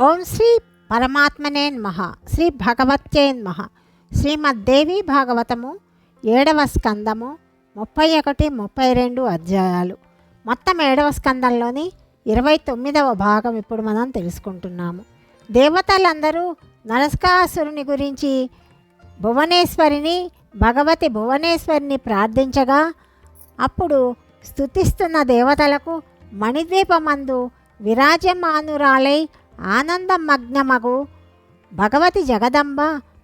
ఓం శ్రీ పరమాత్మనే నమః. శ్రీ భగవత్యే నమః. శ్రీమద్దేవి భాగవతము 7వ స్కందము 31, 32 అధ్యాయాలు. మొత్తం 7వ స్కందంలోని 29వ భాగం ఇప్పుడు మనం తెలుసుకుంటున్నాము. దేవతలందరూ నరకాసురుని గురించి భువనేశ్వరిని, భగవతి భువనేశ్వరిని ప్రార్థించగా అప్పుడు స్తుతిస్తున్న దేవతలకు మణిద్వీపమందు విరాజమానురాలై ఆనందమగ్నమగు భగవతి జగదంబ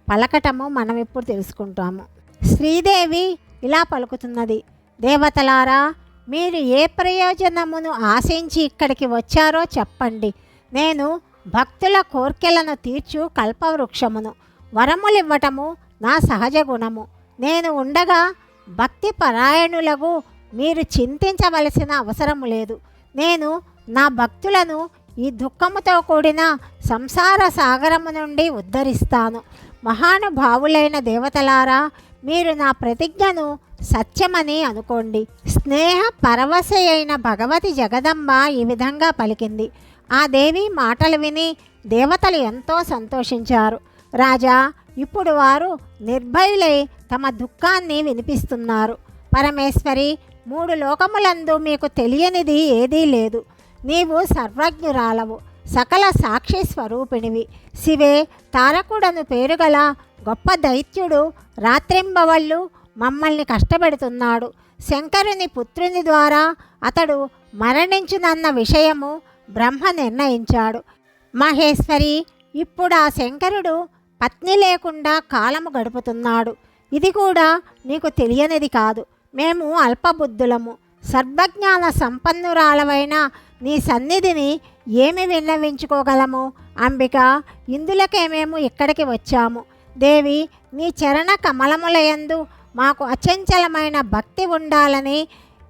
పలకటము మనం ఇప్పుడు తెలుసుకుంటాము. శ్రీదేవి ఇలా పలుకుతున్నది: దేవతలారా, మీరు ఏ ప్రయోజనమును ఆశించి ఇక్కడికి వచ్చారో చెప్పండి. నేను భక్తుల కోర్కెలను తీర్చు కల్పవృక్షమును. వరములివ్వటము నా సహజ గుణము. నేను ఉండగా భక్తి పరాయణులకు మీరు చింతించవలసిన అవసరము లేదు. నేను నా భక్తులను ఈ దుఃఖముతో కూడిన సంసార సాగరము నుండి ఉద్ధరిస్తాను. మహానుభావులైన దేవతలారా, మీరు నా ప్రతిజ్ఞను సత్యమని అనుకోండి. స్నేహ పరవశ అయిన భగవతి జగదంబ ఈ విధంగా పలికింది. ఆ దేవి మాటలు విని దేవతలు ఎంతో సంతోషించారు. రాజా, ఇప్పుడు వారు నిర్భయులై తమ దుఃఖాన్ని వినిపిస్తున్నారు. పరమేశ్వరి, 3 లోకములందు మీకు తెలియనిది ఏదీ లేదు. నీవు సర్వజ్ఞురాలవు, సకల సాక్షి స్వరూపిణివి. శివే, తారకుడను పేరుగల గొప్ప దైత్యుడు రాత్రింబవళ్ళు మమ్మల్ని కష్టపెడుతున్నాడు. శంకరుని పుత్రుని ద్వారా అతడు మరణించునన్న విషయము బ్రహ్మ నిర్ణయించాడు. మహేశ్వరి, ఇప్పుడు ఆ శంకరుడు పత్ని లేకుండా కాలము గడుపుతున్నాడు. ఇది కూడా నీకు తెలియనిది కాదు. మేము అల్పబుద్ధులము. సర్వజ్ఞాన సంపన్నురాలవైన నీ సన్నిధిని ఏమి విన్నవించుకోగలము? అంబిక, ఇందులకే మేము ఇక్కడికి వచ్చాము. దేవి, నీ చరణ కమలములయందు మాకు అచంచలమైన భక్తి ఉండాలని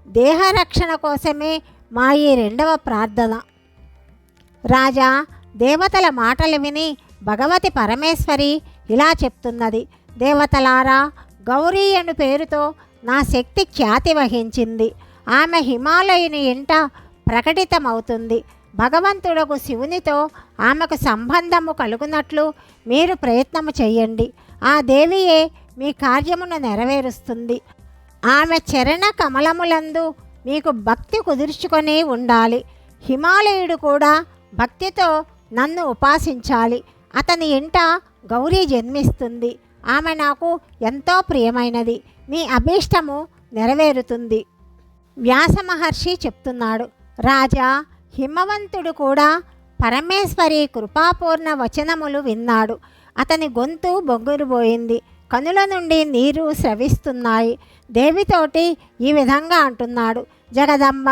దేహరక్షణ కోసమే మా ఈ 2వ ప్రార్థన. రాజా, దేవతల మాటలు విని భగవతి పరమేశ్వరి ఇలా చెప్తున్నది: దేవతలారా, గౌరీ అను పేరుతో నా శక్తి ఖ్యాతి వహించింది. ఆమె హిమాలయుని ఇంట ప్రకటితమవుతుంది. భగవంతుడకు శివునితో ఆమెకు సంబంధము కలుగునట్లు మీరు ప్రయత్నము చేయండి. ఆ దేవియే మీ కార్యమును నెరవేరుస్తుంది. ఆమె చరణ కమలములందు మీకు భక్తి కుదుర్చుకొని ఉండాలి. హిమాలయుడు కూడా భక్తితో నన్ను ఉపాసించాలి. అతని ఇంట గౌరీ జన్మిస్తుంది. ఆమె నాకు ఎంతో ప్రియమైనది. మీ అభీష్టము నెరవేరుతుంది. వ్యాస మహర్షి చెప్తున్నాడు: రాజా, హిమవంతుడు కూడా పరమేశ్వరి కృపాపూర్ణ వచనములు విన్నాడు. అతని గొంతు బొగ్గురుపోయింది. కనుల నుండి నీరు స్రవిస్తున్నాయి. దేవితోటి ఈ విధంగా అంటున్నాడు: జగదంబ,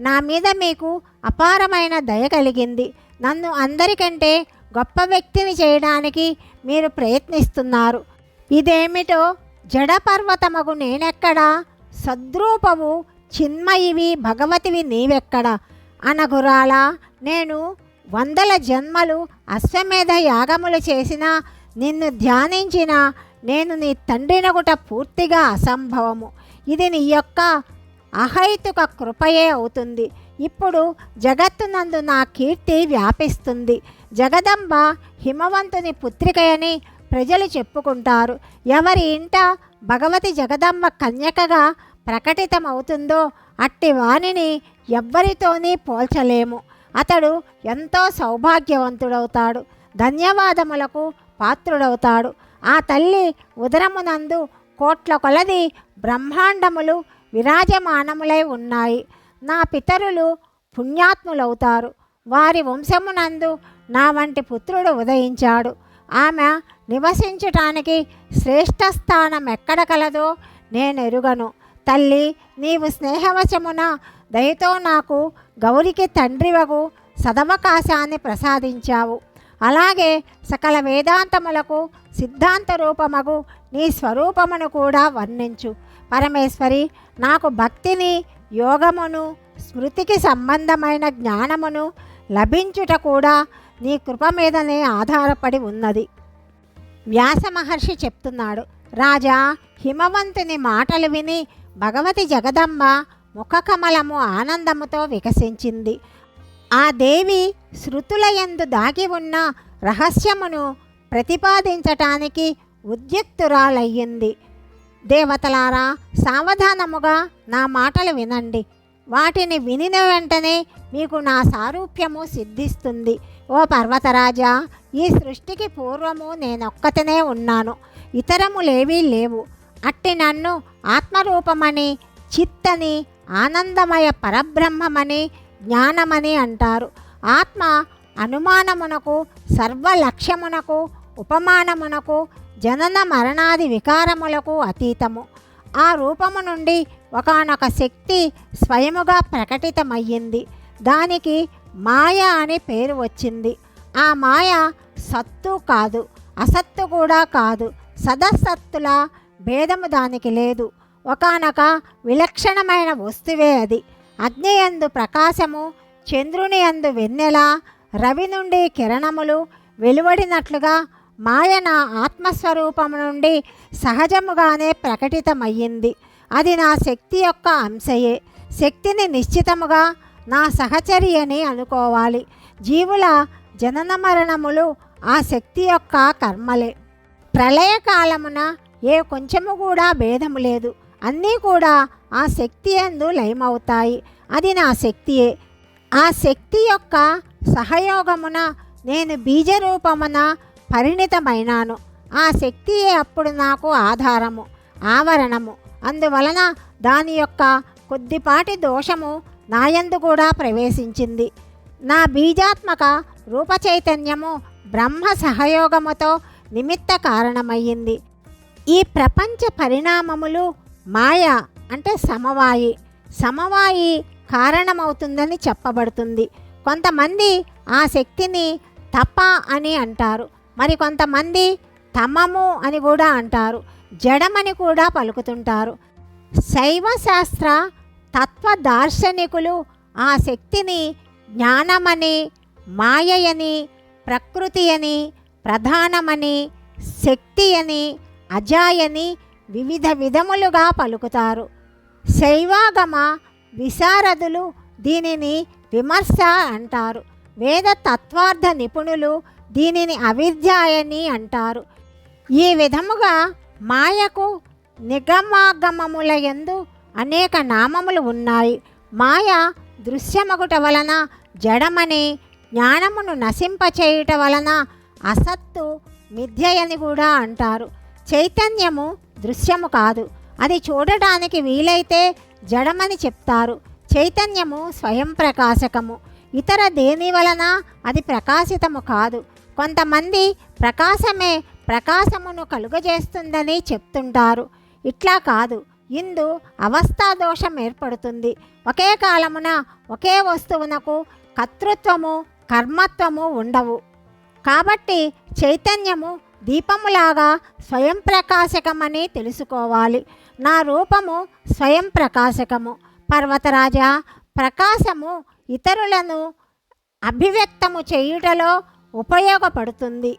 నా మీద మీకు అపారమైన దయ కలిగింది. నన్ను అందరికంటే గొప్ప వ్యక్తిని చేయడానికి మీరు ప్రయత్నిస్తున్నారు. ఇదేమిటో జడపర్వతమగు నేనెక్కడా? సద్రూపవు చిన్మయివి భగవతివి నీవెక్కడ? అనగురాలా, నేను 100 జన్మలు అశ్వమేధ యాగములు చేసినా, నిన్ను ధ్యానించిన నేను నీ తండ్రినగుట పూర్తిగా అసంభవము. ఇది నీ యొక్క అహైతుక కృపయే అవుతుంది. ఇప్పుడు జగత్తునందు నా కీర్తి వ్యాపిస్తుంది. జగదంబ హిమవంతుని పుత్రికయని ప్రజలు చెప్పుకుంటారు. ఎవరి ఇంట భగవతి జగదంబ కన్యకగా ప్రకటితమవుతుందో అట్టి వాణిని ఎవ్వరితోని పోల్చలేము. అతడు ఎంతో సౌభాగ్యవంతుడవుతాడు, ధన్యవాదములకు పాత్రుడవుతాడు. ఆ తల్లి ఉదరమునందు కోట్ల కొలది బ్రహ్మాండములు విరాజమానములై ఉన్నాయి. నా పితరులు పుణ్యాత్ములవుతారు. వారి వంశమునందు నా వంటి పుత్రుడు ఉదయించాడు. ఆమె నివసించటానికి శ్రేష్ఠ స్థానం ఎక్కడ కలదో నేనెరుగను. తల్లి, నీవు స్నేహవశమున దయతో నాకు గౌరికి తండ్రివగు సదవకాశాన్ని ప్రసాదించావు. అలాగే సకల వేదాంతములకు సిద్ధాంత రూపమగు నీ స్వరూపమును కూడా వర్ణించు. పరమేశ్వరి, నాకు భక్తిని, యోగమును, స్మృతికి సంబంధమైన జ్ఞానమును లభించుట కూడా నీ కృప మీదనే ఆధారపడి ఉన్నది. వ్యాస మహర్షి చెప్తున్నాడు: రాజా, హిమవంతుని మాటలు విని భగవతి జగదంబ ముఖకమలము ఆనందముతో వికసించింది. ఆ దేవి శృతులయందు దాగి ఉన్న రహస్యమును ప్రతిపాదించటానికి ఉద్యుక్తురాలయ్యింది. దేవతలారా, సావధానముగా నా మాటలు వినండి. వాటిని వినిన వెంటనే మీకు నా సారూప్యము సిద్ధిస్తుంది. ఓ పర్వతరాజా, ఈ సృష్టికి పూర్వము నేనొక్కతనే ఉన్నాను, ఇతరములేవీ లేవు. అట్టి నన్ను ఆత్మరూపమని, చిత్తని, ఆనందమయ పరబ్రహ్మమని, జ్ఞానమని అంటారు. ఆత్మ అనుమానమునకు, సర్వలక్ష్యమునకు, ఉపమానమునకు, జనన మరణాది వికారములకు అతీతము. ఆ రూపము నుండి ఒకానొక శక్తి స్వయముగా ప్రకటితమయ్యింది. దానికి మాయ అని పేరు వచ్చింది. ఆ మాయ సత్తు కాదు, అసత్తు కూడా కాదు. సదసత్తుల భేదము దానికి లేదు. ఒకానొక విలక్షణమైన వస్తువే అది. అగ్నియందు ప్రకాశము, చంద్రుని యందు వెన్నెల, రవి నుండి కిరణములు వెలువడినట్లుగా మాయ నా ఆత్మస్వరూపము నుండి సహజముగానే ప్రకటితమయ్యింది. అది నా శక్తి యొక్క అంశయే. శక్తిని నిశ్చితముగా నా సహచరి అని అనుకోవాలి. జీవుల జనన మరణములు ఆ శక్తి యొక్క కర్మలే. ప్రళయకాలమున ఏ కొంచెము కూడా భేదము లేదు. అన్నీ కూడా ఆ శక్తి యందు లయమవుతాయి. అది నా శక్తియే. ఆ శక్తి యొక్క సహయోగమున నేను బీజరూపమున పరిణితమైనాను. ఆ శక్తియే అప్పుడు నాకు ఆధారము, ఆవరణము. అందువలన దాని యొక్క కొద్దిపాటి దోషము నాయందు కూడా ప్రవేశించింది. నా బీజాత్మక రూపచైతన్యము బ్రహ్మ సహయోగముతో నిమిత్త కారణమయ్యింది. ఈ ప్రపంచ పరిణామములు మాయ అంటే సమవాయి, సమవాయి కారణమవుతుందని చెప్పబడుతుంది. కొంతమంది ఆ శక్తిని తప అని అంటారు. మరి కొంతమంది తమము అని కూడా అంటారు. జడమని కూడా పలుకుతుంటారు. శైవ శాస్త్ర తత్వ దార్శనికులు ఆ శక్తిని జ్ఞానమని, మాయయని, ప్రకృతి అని, ప్రధానమని, శక్తి అని, అజాయని వివిధ విధములుగా పలుకుతారు. శైవాగమ విశారదులు దీనిని విమర్శ అంటారు. వేద తత్వార్థ నిపుణులు దీనిని అవిద్యాయని అంటారు. ఈ విధముగా మాయకు నిగమాగమముల యందు అనేక నామములు ఉన్నాయి. మాయ దృశ్యమగుట వలన జడమని, జ్ఞానమును నశింపచేయుట వలన అసత్తు, మిథ్యయని కూడా అంటారు. చైతన్యము దృశ్యము కాదు. అది చూడటానికి వీలైతే జడమని చెప్తారు. చైతన్యము స్వయం ప్రకాశకము. ఇతర దేని వలన అది ప్రకాశితము కాదు. కొంతమంది ప్రకాశమే ప్రకాశమును కలుగజేస్తుందని చెప్తుంటారు. ఇట్లా కాదు. ఇందు అవస్థాదోషం ఏర్పడుతుంది. ఒకే కాలమున ఒకే వస్తువునకు కర్తృత్వము, కర్మత్వము ఉండవు. కాబట్టి చైతన్యము దీపములాగా స్వయం ప్రకాశకమని తెలుసుకోవాలి. నా రూపము స్వయం ప్రకాశకము. పర్వతరాజా, ప్రకాశము ఇతరులను అభివ్యక్తము చేయుటలో ఉపయోగపడుతుంది.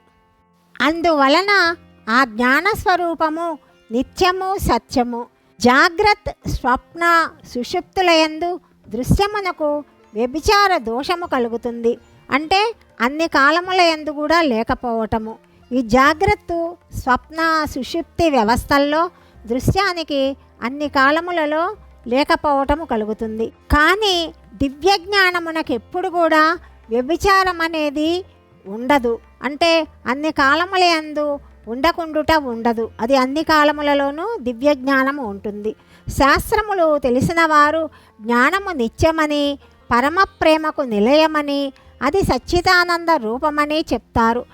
అందువలన ఆ జ్ఞానస్వరూపము నిత్యము, సత్యము. జాగ్రత్త, స్వప్న, సుషుప్తులయందు దృశ్యమునకు వ్యభిచార దోషము కలుగుతుంది. అంటే అన్ని కాలముల యందు కూడా లేకపోవటము. ఈ జాగ్రత్త, స్వప్న, సుషుప్తి వ్యవస్థల్లో దృశ్యానికి అన్ని కాలములలో లేకపోవటము కలుగుతుంది. కానీ దివ్య జ్ఞానమునకు ఎప్పుడు కూడా వ్యభిచారం అనేది ఉండదు. అంటే అన్ని కాలముల యందు ఉండకుండుట ఉండదు. అది అన్ని కాలములలోనూ దివ్య జ్ఞానము ఉంటుంది. శాస్త్రములు తెలిసిన వారు జ్ఞానము నిత్యమని, పరమ ప్రేమకు నిలయమని, అది సచ్చిదానంద రూపమని చెప్తారు.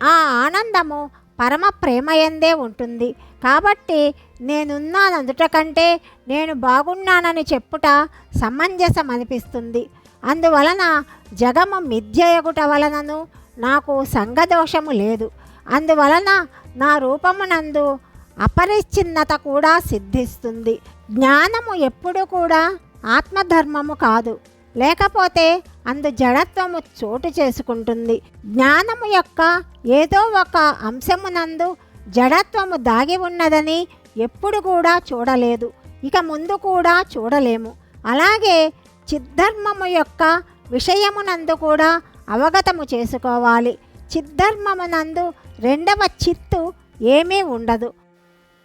ఆ ఆనందము పరమ ప్రేమయందే ఉంటుంది. కాబట్టి నేనున్నానందుట కంటే నేను బాగున్నానని చెప్పుట సమంజసం అనిపిస్తుంది. అందువలన జగము మిథ్యయగుట వలనను నాకు సంగదోషము లేదు. అందువలన నా రూపమునందు అపరిచ్ఛిన్నత కూడా సిద్ధిస్తుంది. జ్ఞానము ఎప్పుడు కూడా ఆత్మధర్మము కాదు. లేకపోతే అందు జడత్వము చోటు చేసుకుంటుంది. జ్ఞానము యొక్క ఏదో ఒక అంశమునందు జడత్వము దాగి ఉన్నదని ఎప్పుడు కూడా చూడలేదు. ఇక ముందు కూడా చూడలేము. అలాగే చిద్ధర్మము యొక్క విషయమునందు కూడా అవగతము చేసుకోవాలి. చిద్ధర్మమునందు రెండవ చిత్తు ఏమీ ఉండదు.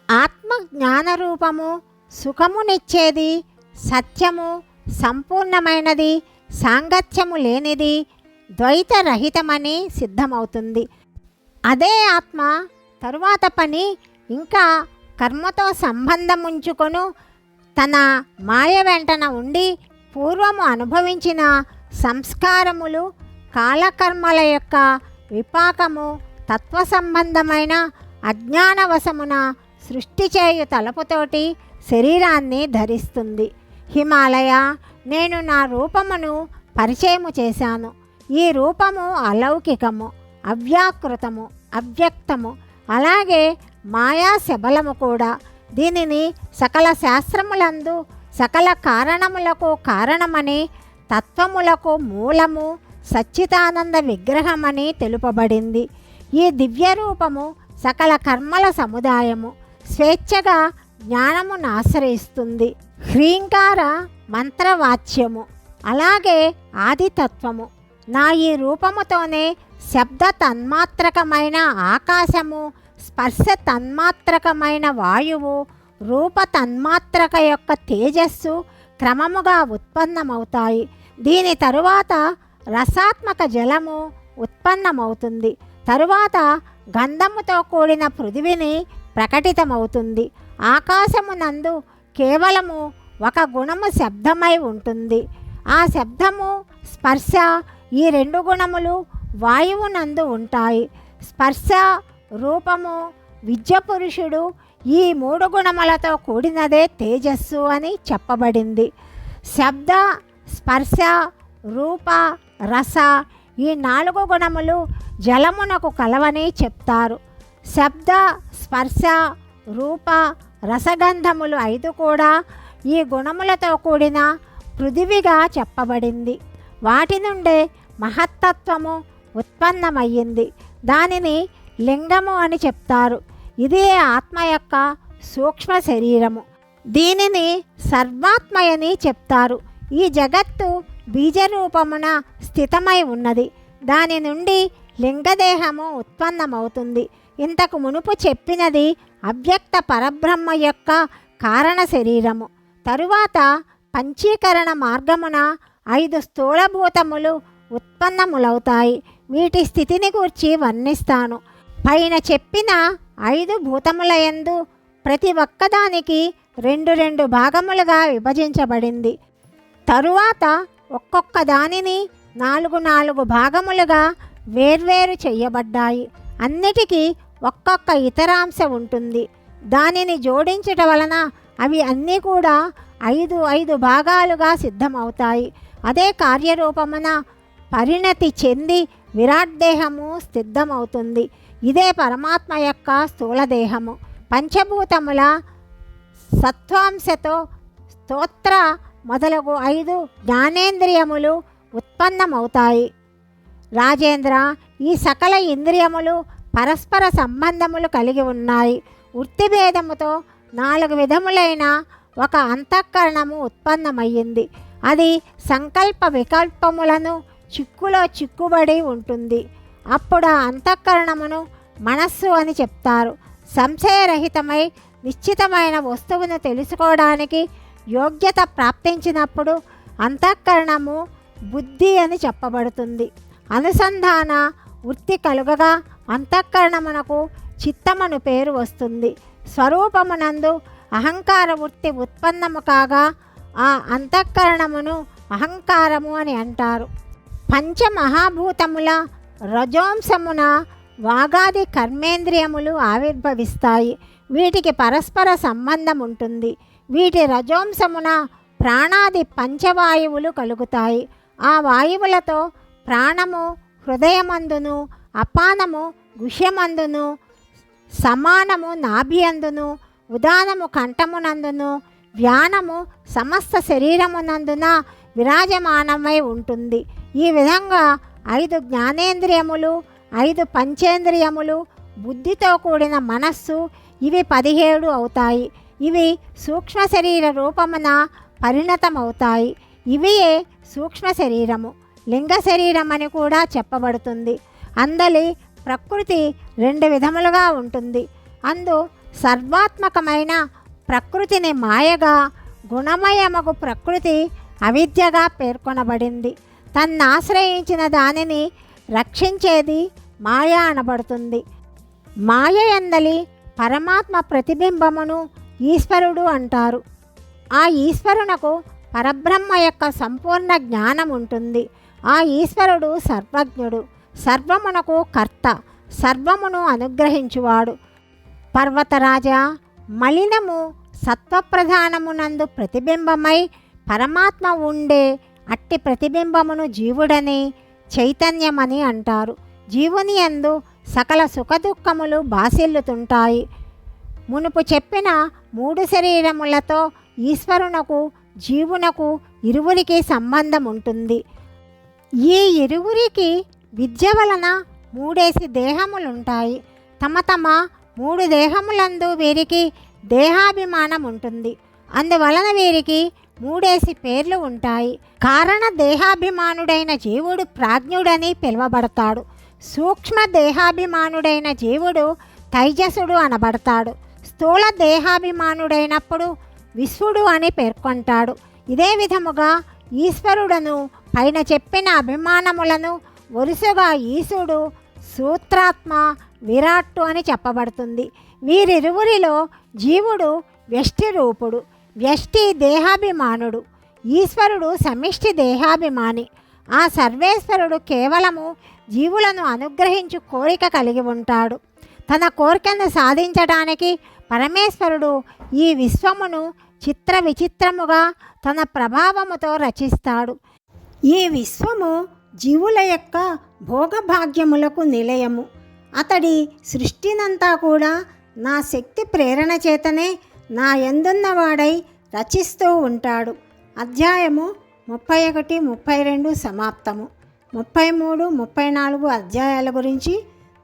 ఆత్మ జ్ఞానరూపము, సుఖమునిచ్చేది, సత్యము, సంపూర్ణమైనది, సాంగత్యము లేనిది, ద్వైతరహితమని సిద్ధమవుతుంది. అదే ఆత్మ తరువాత పని ఇంకా కర్మతో సంబంధముంచుకొను తన మాయ వెంటన ఉండి పూర్వము అనుభవించిన సంస్కారములు, కాలకర్మల యొక్క విపాకము, తత్వ సంబంధమైన అజ్ఞానవశమున సృష్టి చేయు తలపుతోటి శరీరాన్ని ధరిస్తుంది. హిమాలయ, నేను నా రూపమును పరిచయము చేశాను. ఈ రూపము అలౌకికము, అవ్యాకృతము, అవ్యక్తము, అలాగే మాయా శబలము కూడా. దీనిని సకల శాస్త్రములందు సకల కారణములకు కారణమని, తత్వములకు మూలము, సచ్చిదానంద విగ్రహమని తెలుపబడింది. ఈ దివ్య రూపము సకల కర్మల సముదాయము, స్వేచ్ఛగా జ్ఞానమును ఆశ్రయిస్తుంది. హ్రీంకార మంత్రవాచ్యము, అలాగే ఆదితత్వము. నా ఈ రూపముతోనే శబ్ద తన్మాత్రకమైన ఆకాశము, స్పర్శ తన్మాత్రకమైన వాయువు, రూప తన్మాత్రక యొక్క తేజస్సు క్రమముగా ఉత్పన్నమవుతాయి. దీని తరువాత రసాత్మక జలము ఉత్పన్నమవుతుంది. తరువాత గంధముతో కూడిన పృథివిని ప్రకటితమవుతుంది. ఆకాశమునందు కేవలము ఒక గుణము శబ్దమై ఉంటుంది. ఆ శబ్దము, స్పర్శ, ఈ రెండు గుణములు వాయువునందు ఉంటాయి. స్పర్శ, రూపము, విద్యపురుషుడు, ఈ మూడు గుణములతో కూడినదే తేజస్సు అని చెప్పబడింది. శబ్ద, స్పర్శ, రూప, రస, ఈ నాలుగు గుణములు జలమునకు కలవని చెప్తారు. శబ్ద, స్పర్శ, రూప, రసగంధములు 5 కూడా ఈ గుణములతో కూడిన పృథివిగా చెప్పబడింది. వాటి నుండే మహత్తత్వము ఉత్పన్నమయ్యింది. దానిని లింగము అని చెప్తారు. ఇదే ఆత్మ యొక్క సూక్ష్మ శరీరము. దీనిని సర్వాత్మయని చెప్తారు. ఈ జగత్తు బీజరూపమున స్థితమై ఉన్నది. దాని నుండి లింగదేహము ఉత్పన్నమవుతుంది. ఇంతకు మునుపు చెప్పినది అవ్యక్త పరబ్రహ్మ యొక్క కారణ శరీరము. తరువాత పంచీకరణ మార్గమున 5 స్థూలభూతములు ఉత్పన్నములవుతాయి. వీటి స్థితిని గూర్చి వర్ణిస్తాను. పైన చెప్పిన 5 భూతములయందు ప్రతి ఒక్కదానికి 2 భాగములుగా విభజించబడింది. తరువాత ఒక్కొక్క దానిని 4 భాగములుగా వేర్వేరు చేయబడ్డాయి. అన్నిటికీ ఒక్కొక్క ఇతరాంశ ఉంటుంది. దానిని జోడించటం వలన అవి అన్నీ కూడా 5 భాగాలుగా సిద్ధమవుతాయి. అదే కార్యరూపమున పరిణతి చెంది విరాట్ దేహము సిద్ధమవుతుంది. ఇదే పరమాత్మ యొక్క స్థూలదేహము. పంచభూతముల సత్వాంశతో స్తోత్ర మొదలగు 5 జ్ఞానేంద్రియములు ఉత్పన్నమవుతాయి. రాజేంద్ర, ఈ సకల ఇంద్రియములు పరస్పర సంబంధములు కలిగి ఉన్నాయి. వృత్తిభేదముతో 4 విధములైన ఒక అంతఃకరణము ఉత్పన్నమయ్యింది. అది సంకల్ప వికల్పములను చిక్కులో చిక్కుబడి ఉంటుంది. అప్పుడు ఆ అంతఃకరణమును మనస్సు అని చెప్తారు. సంశయరహితమై నిశ్చితమైన వస్తువును తెలుసుకోవడానికి యోగ్యత ప్రాప్తించినప్పుడు అంతఃకరణము బుద్ధి అని చెప్పబడుతుంది. అనుసంధాన వృత్తి కలుగగా అంతఃకరణమునకు చిత్తమను పేరు వస్తుంది. స్వరూపమునందు అహంకార వృత్తి ఉత్పన్నము కాగా ఆ అంతఃకరణమును అహంకారము అని అంటారు. పంచమహాభూతముల రజోంశమున వాగాది కర్మేంద్రియములు ఆవిర్భవిస్తాయి. వీటికి పరస్పర సంబంధం ఉంటుంది. వీటి రజోంశమున ప్రాణాది పంచవాయువులు కలుగుతాయి. ఆ వాయువులతో ప్రాణము హృదయమందును, అపానము గుహ్యమందును, సమానము నాభియందును, ఉదానము కంఠమునందును, వ్యానము సమస్త శరీరమునందున విరాజమానమై ఉంటుంది. ఈ విధంగా 5 జ్ఞానేంద్రియములు, 5 పంచేంద్రియములు, బుద్ధితో కూడిన మనస్సు, ఇవి 17 అవుతాయి. ఇవి సూక్ష్మ శరీర రూపమున పరిణతమవుతాయి. ఇవియే సూక్ష్మ శరీరము. లింగ శరీరం అని కూడా చెప్పబడుతుంది. అందలి ప్రకృతి 2 విధములుగా ఉంటుంది. అందు సర్వాత్మకమైన ప్రకృతిని మాయగా, గుణమయమగు ప్రకృతి అవిద్యగా పేర్కొనబడింది. తన్నాశ్రయించిన దానిని రక్షించేది మాయ అనబడుతుంది. మాయ యందలి పరమాత్మ ప్రతిబింబమును ఈశ్వరుడు అంటారు. ఆ ఈశ్వరునకు పరబ్రహ్మ యొక్క సంపూర్ణ జ్ఞానం ఉంటుంది. ఆ ఈశ్వరుడు సర్వజ్ఞుడు, సర్వమునకు కర్త, సర్వమును అనుగ్రహించువాడు. పర్వతరాజా, మలినము సత్వప్రధానమునందు ప్రతిబింబమై పరమాత్మ ఉండే అట్టి ప్రతిబింబమును జీవుడని, చైతన్యమని అంటారు. జీవుని యందు సకల సుఖదుఖములు బాసిల్లుతుంటాయి. మునుపు చెప్పిన 3 శరీరములతో ఈశ్వరునకు, జీవునకు ఇరువురికి సంబంధం ఉంటుంది. ఈ ఇరువురికి విద్య వలన 3 దేహములుంటాయి. తమ తమ 3 దేహములందు వీరికి దేహాభిమానం ఉంటుంది. అందువలన వీరికి 3 పేర్లు ఉంటాయి. కారణ దేహాభిమానుడైన జీవుడు ప్రాజ్ఞుడని పిలువబడతాడు. సూక్ష్మ దేహాభిమానుడైన జీవుడు తైజసుడు అనబడతాడు. స్థూల దేహాభిమానుడైనప్పుడు విశ్వడు అని పేర్కొంటాడు. ఇదే విధముగా ఈశ్వరుడను పైన చెప్పిన అభిమానములను వరుసగా ఈశుడు, సూత్రాత్మ, విరాట్టు అని చెప్పబడుతుంది. వీరిరువురిలో జీవుడు వ్యష్టి రూపుడు, వ్యష్టి దేహాభిమానుడు, ఈశ్వరుడు సమిష్టి దేహాభిమాని. ఆ సర్వేశ్వరుడు కేవలము జీవులను అనుగ్రహించు కోరిక కలిగి ఉంటాడు. తన కోరికను సాధించడానికి పరమేశ్వరుడు ఈ విశ్వమును చిత్ర విచిత్రముగా తన ప్రభావముతో రచిస్తాడు. ఈ విశ్వము జీవుల యొక్క భోగభాగ్యములకు నిలయము. అతడి సృష్టినంతా కూడా నా శక్తి ప్రేరణ చేతనే నా యందున్నవాడై రచిస్తూ ఉంటాడు. అధ్యాయము 31, 32 సమాప్తము. 33, 34 అధ్యాయాల గురించి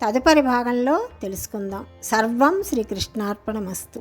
తదుపరి భాగంలో తెలుసుకుందాం. సర్వం శ్రీకృష్ణార్పణమస్తు.